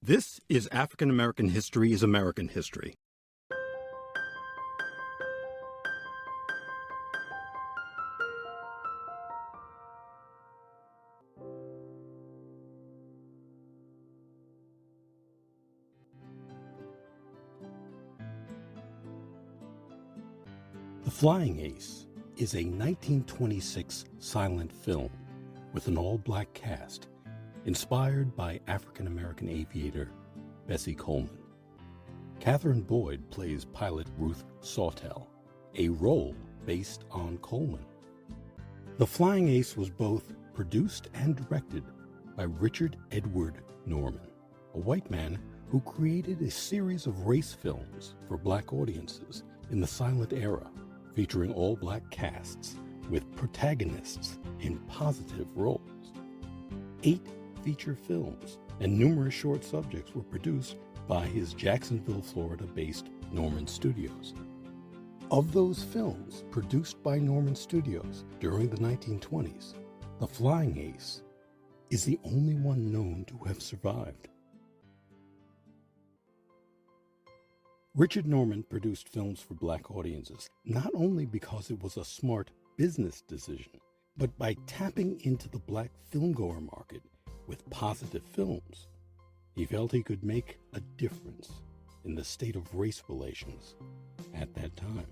This is African American History is American History. The Flying Ace is a 1926 silent film with an all-black cast inspired by African-American aviator Bessie Coleman. Kathryn Boyd plays pilot Ruth Sawtelle, a role based on Coleman. The Flying Ace was both produced and directed by Richard Edward Norman, a white man who created a series of race films for black audiences in the silent era, featuring all-black casts with protagonists in positive roles. 8 feature films and numerous short subjects were produced by his Jacksonville, Florida-based Norman Studios. Of those films produced by Norman Studios during the 1920s, The Flying Ace is the only one known to have survived. Richard Norman produced films for black audiences, not only because it was a smart business decision, but by tapping into the black filmgoer market with positive films. He felt he could make a difference in the state of race relations at that time.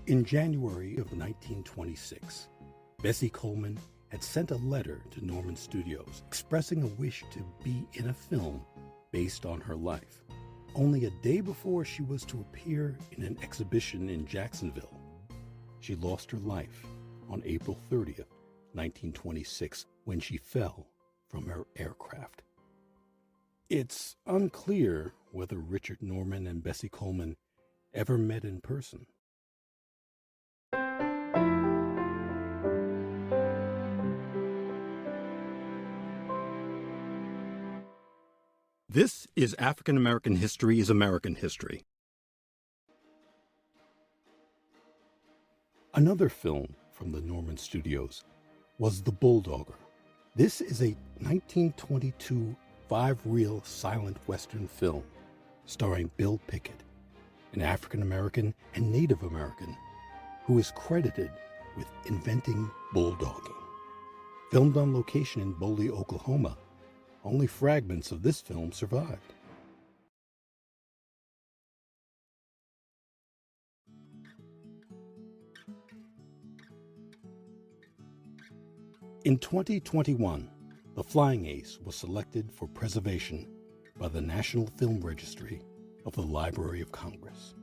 In January of 1926, Bessie Coleman had sent a letter to Norman Studios expressing a wish to be in a film based on her life. Only a day before she was to appear in an exhibition in Jacksonville, she lost her life on April 30th, 1926, when she fell from her aircraft. It's unclear whether Richard Norman and Bessie Coleman ever met in person. This is African American History is American History. Another film from the Norman Studios was The Bulldogger. This is a 1922 5-reel silent Western film starring Bill Pickett, an African American and Native American who is credited with inventing bulldogging. Filmed on location in Boley, Oklahoma, only fragments of this film survived. In 2021, The Flying Ace was selected for preservation by the National Film Registry of the Library of Congress.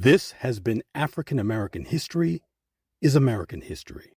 This has been African American History is American History.